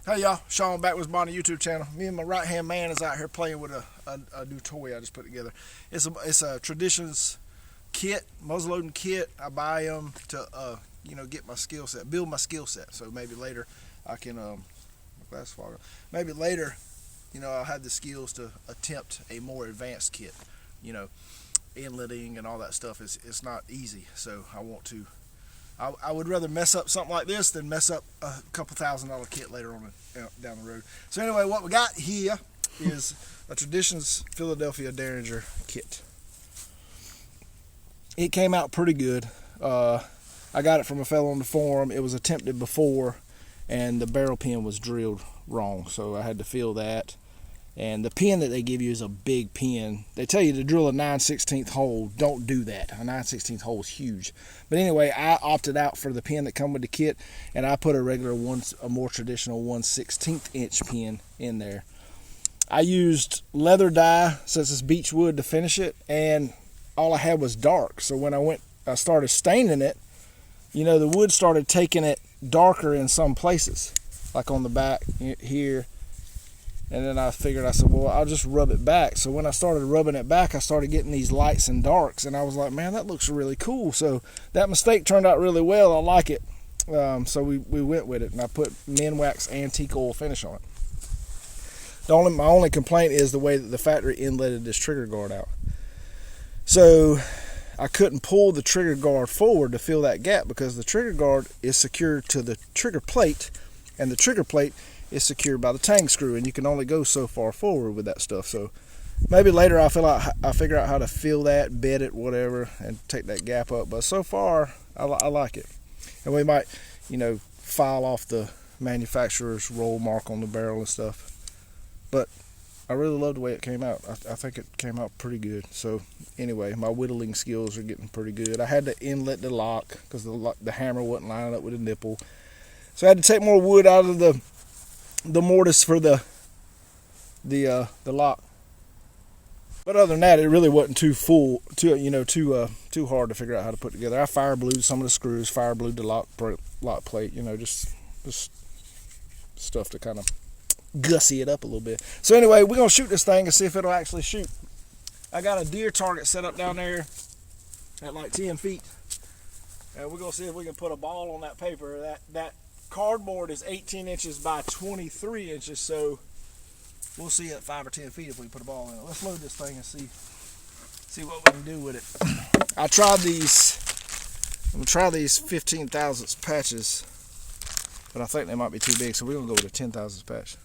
Hey y'all, Sean back with my YouTube channel. Me and my right hand man is out here playing with a new toy I just put together. It's a traditions kit, muzzleloading kit. I buy them to get my skill set, build my skill set. So maybe later I can maybe later I'll have the skills to attempt a more advanced kit. You know, inletting and all that stuff is it's not easy. So I want to. I would rather mess up something like this than mess up a couple $1,000 kit later on down the road. So anyway, what we got here is a Traditions Philadelphia Derringer Kit. It came out pretty good. I got it from a fellow on the forum. It was attempted before, and the barrel pin was drilled wrong, so I had to fill that. And the pin that they give you is a big pin. They tell you to drill a 9/16 hole. Don't do that. A 9/16 hole is huge. But anyway, I opted out for the pin that come with the kit, and I put a more traditional 1/16 inch pin in there. I used leather dye, since it's beech wood, to finish it, and all I had was dark. So when I started staining it, the wood started taking it darker in some places, like on the back here. And then I said, well, I'll just rub it back. So when I started rubbing it back, I started getting these lights and darks. And I was like, man, that looks really cool. So that mistake turned out really well. I like it. So we went with it. And I put Minwax antique oil finish on it. My only complaint is the way that the factory inletted this trigger guard out. So I couldn't pull the trigger guard forward to fill that gap because the trigger guard is secured to the trigger plate. And the trigger plate is secured by the tang screw, and you can only go so far forward with that stuff. So maybe later I'll figure out how to fill that, bed it, whatever, and take that gap up. But so far I like it. And we might file off the manufacturer's roll mark on the barrel and stuff. But I really love the way it came out. I think it came out pretty good. So anyway, my whittling skills are getting pretty good. I had to inlet the lock because the hammer wasn't lining up with the nipple, so I had to take more wood out of the mortise for the lock. But other than that, it really wasn't too hard to figure out how to put together. I fire blued some of the screws, fire blued the lock plate, just stuff to kind of gussy it up a little bit. So anyway, we're gonna shoot this thing and see if it'll actually shoot. I got a deer target set up down there at like 10 feet, and we're gonna see if we can put a ball on that paper. That cardboard is 18 inches by 23 inches, so we'll see at 5 or 10 feet if we put a ball in it. Let's load this thing and see what we can do with it. I'm gonna try these 15 thousandths patches, but I think they might be too big, so we're gonna go with a 10 thousandths patch.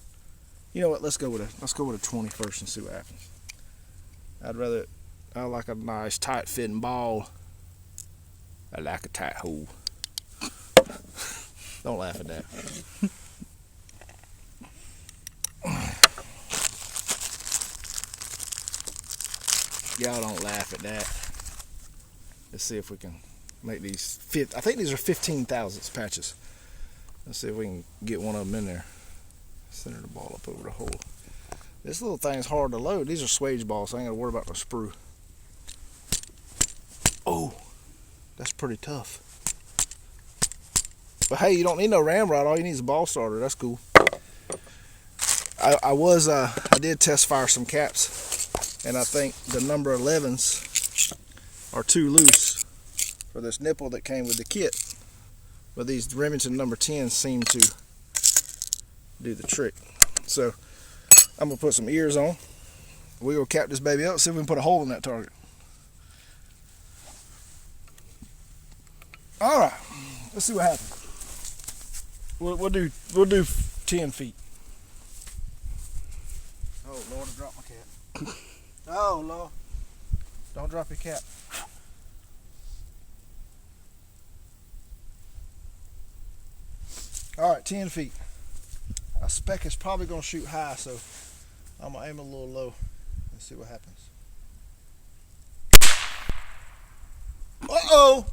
You know what? Let's go with a 20 first and see what happens. I like a nice tight fitting ball. I like a tight hole. Don't laugh at that. Y'all don't laugh at that. Let's see if we can make these fit. I think these are 15 thousandths patches. Let's see if we can get one of them in there. Center the ball up over the hole. This little thing's hard to load. These are swage balls, so I ain't got to worry about the sprue. Oh, that's pretty tough. But hey, you don't need no ramrod. All you need is a ball starter. That's cool. I did test fire some caps, and I think the number 11s are too loose for this nipple that came with the kit. But these Remington number 10s seem to do the trick. So I'm gonna put some ears on. We're gonna cap this baby up, see if we can put a hole in that target. All right, let's see what happens. We'll do 10 feet. Oh Lord, I dropped my cap. Oh Lord, don't drop your cap. All right, 10 feet. I spec it's probably gonna shoot high, so I'm gonna aim a little low and see what happens. Uh-oh!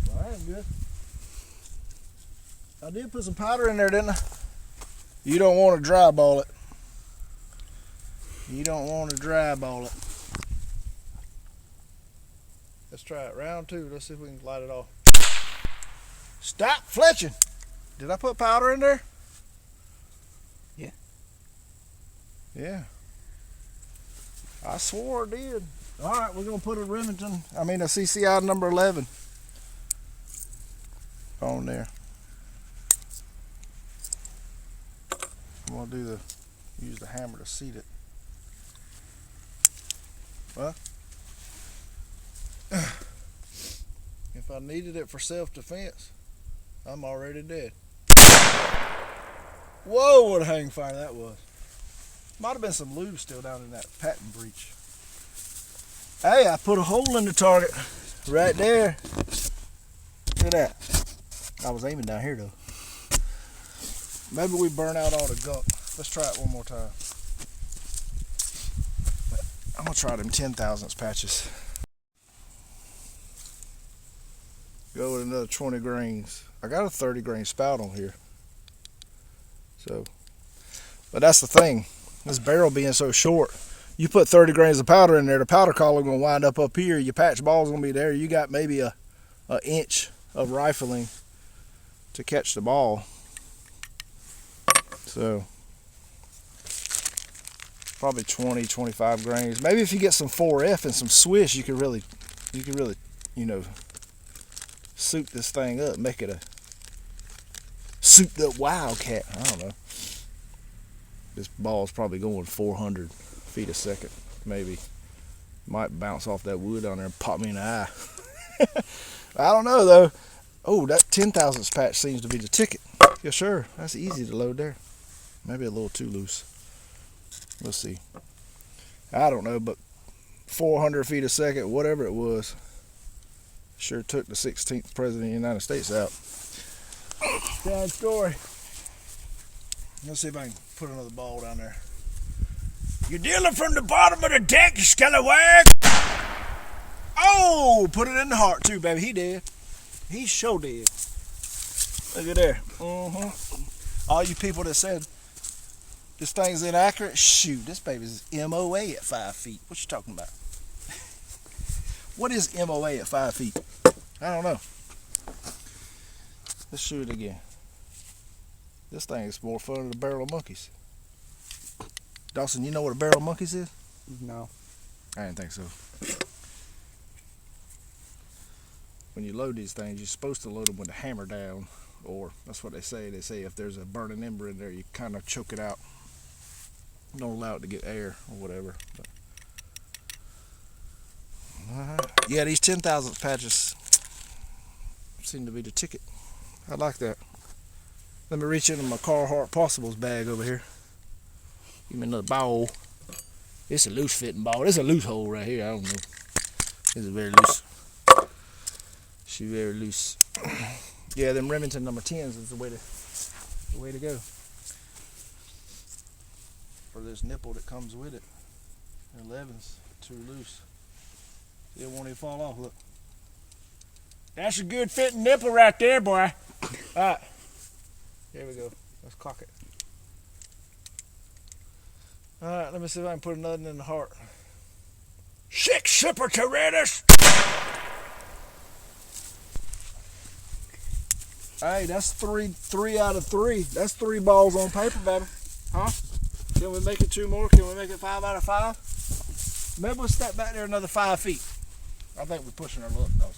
Well, that ain't good. I did put some powder in there, didn't I? You don't want to dry ball it. You don't want to dry ball it. Let's try it. Round two. Let's see if we can light it off. Stop fletching. Did I put powder in there? Yeah. Yeah. I swore I did. All right, we're going to put a CCI number 11 on there. I'm going to use the hammer to seat it. Well, if I needed it for self-defense, I'm already dead. Whoa, what a hang fire that was. Might have been some lube still down in that patent breech. Hey, I put a hole in the target right there. Look at that. I was aiming down here though. Maybe we burn out all the gunk. Let's try it one more time. I'm gonna try them 10,000ths patches. Go with another 20 grains. I got a 30 grain spout on here. So, but that's the thing. This barrel being so short, you put 30 grains of powder in there, the powder column gonna wind up here. Your patch ball's gonna be there. You got maybe a inch of rifling to catch the ball. So probably 20, 25 grains. Maybe if you get some 4F and some swish, you could really, you know, suit this thing up, make it a souped up wildcat. I don't know. This ball's probably going 400 feet a second, maybe. Might bounce off that wood on there and pop me in the eye. I don't know though. Oh, that 10,000ths patch seems to be the ticket. Yeah, sure. That's easy to load there. Maybe a little too loose. We'll see. I don't know, but 400 feet a second, whatever it was, sure took the 16th president of the United States out. Sad story. Let's see if I can put another ball down there. You're dealing from the bottom of the deck, you scallywag! Oh, put it in the heart too, baby. He did. He sure did. Look at there. All you people that said this thing's inaccurate, shoot, this baby's MOA at 5 feet. What you talking about? What is MOA at 5 feet? I don't know. Let's shoot it again. This thing is more fun than a barrel of monkeys. Dawson, you know what a barrel of monkeys is? No. I didn't think so. When you load these things, you're supposed to load them with the hammer down, or that's what they say. They say if there's a burning ember in there, you kind of choke it out. Don't allow it to get air or whatever. But, yeah, these 10,000th patches seem to be the ticket. I like that. Let me reach into my Carhartt Possibles bag over here. Give me another ball. It's a loose fitting ball. There's a loose hole right here. I don't know. This is very loose. She's very loose. Yeah, them Remington number 10s is the way to go. For this nipple that comes with it. The 11's too loose. It won't even fall off. Look. That's a good fitting nipple right there, boy. Alright. Here we go. Let's cock it. Alright, let me see if I can put another in the heart. 6 Super Tyrannis! Hey, that's three out of 3. That's 3 balls on paper, baby. Huh? Can we make it 2 more? Can we make it 5 out of 5? Maybe we'll step back there another 5 feet. I think we're pushing our luck, though.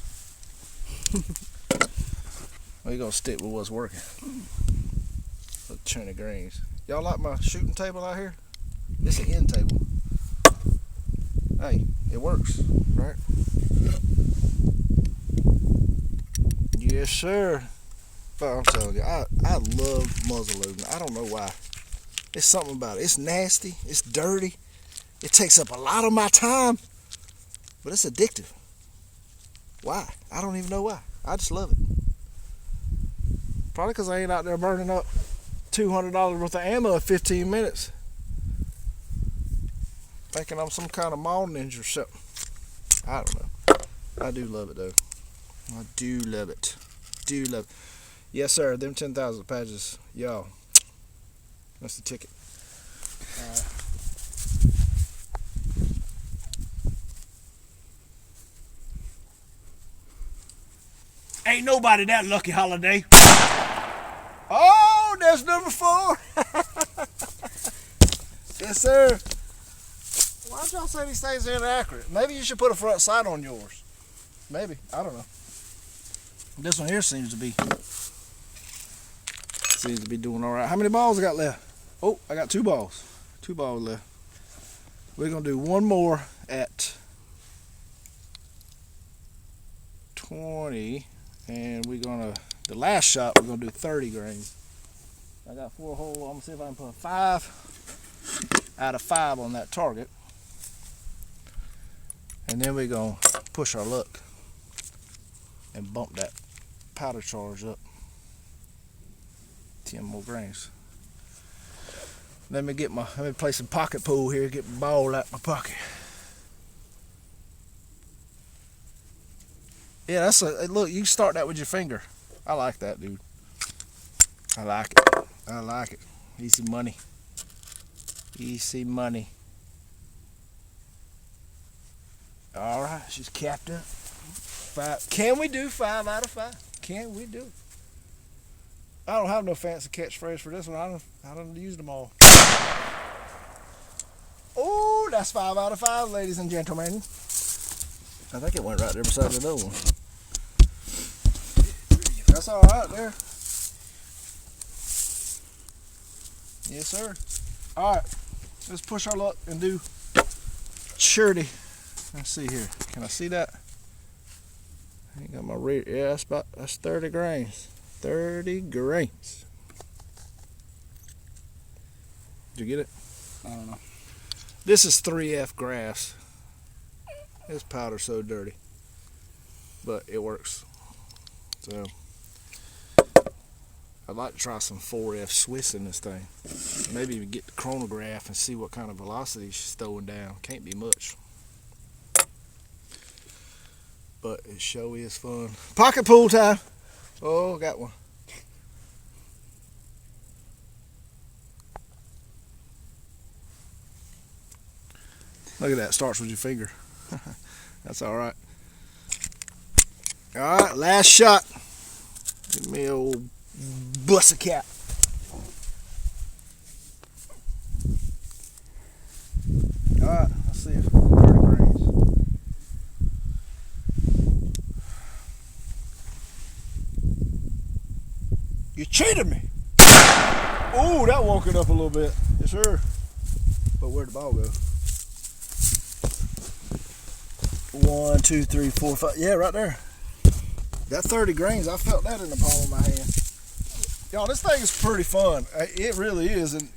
We're gonna stick with what's working. Look, 20 grains. Y'all like my shooting table out here? It's an end table. Hey, it works, right? Yes, sir. But I'm telling you, I love muzzle loading. I don't know why. It's something about it. It's nasty. It's dirty. It takes up a lot of my time. But it's addictive. Why? I don't even know why. I just love it. Probably because I ain't out there burning up $200 worth of ammo in 15 minutes. Thinking I'm some kind of mall ninja or something. I don't know. I do love it though. I do love it. Do love it. Yes, sir. Them 10,000 patches, y'all. That's the ticket. Ain't nobody that lucky, Holiday. That's number 4. Yes, sir. Why don't y'all say these things are inaccurate? Maybe you should put a front sight on yours. Maybe. I don't know. This one here seems to be doing all right. How many balls I got left? Oh, I got 2 balls. 2 balls left. We're gonna do one more at 20, and the last shot we're gonna do 30 grains. I got 4 holes. I'm gonna see if I can put a 5 out of 5 on that target, and then we're gonna push our luck and bump that powder charge up 10 more grains. Let me play some pocket pool here, get my ball out my pocket. Yeah, look, you can start that with your finger. I like that, dude. I like it. I like it. Easy money. Easy money. All right, she's capped up. 5. Can we do 5 out of 5? Can we do it? I don't have no fancy catchphrase for this one. I don't use them all. Oh, that's 5 out of 5, ladies and gentlemen. I think it went right there beside the other one. That's all right there. Yes, sir. All right, let's push our luck and do surety. Let's see here. Can I see that? I ain't got my reader. Yeah, that's 30 grains. 30 grains. Did you get it? I don't know. This is 3F grass. This powder's so dirty, but it works. So I'd like to try some 4F Swiss in this thing. Maybe even get the chronograph and see what kind of velocity she's throwing down. Can't be much, but it sure is fun. Pocket pool time. Oh, got one. Look at that, starts with your finger. That's all right. All right, last shot. Give me an old bussy cap. All right, let's see it. 30 grains. You cheated me. Oh, that woke it up a little bit. Yes, sir. But where'd the ball go? 1, 2, 3, 4, 5. Yeah, right there. That 30 grains, I felt that in the palm of my hand. Y'all, this thing is pretty fun. It really is, and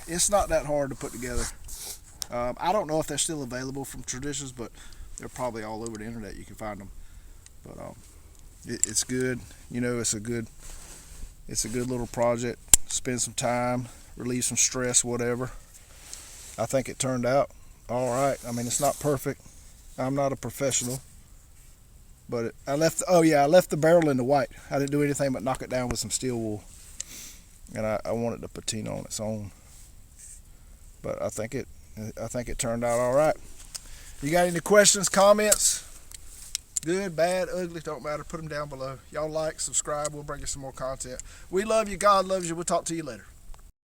it's not that hard to put together. I don't know if they're still available from Traditions, but they're probably all over the internet. You can find them. But it's good. You know, it's a good little project. Spend some time, relieve some stress, whatever. I think it turned out all right. I mean, it's not perfect. I'm not a professional, but I left the barrel in the white. I didn't do anything but knock it down with some steel wool, and I wanted to patina on its own. But I think it turned out all right. You got any questions, comments? Good, bad, ugly, don't matter. Put them down below. Y'all like, subscribe. We'll bring you some more content. We love you. God loves you. We'll talk to you later.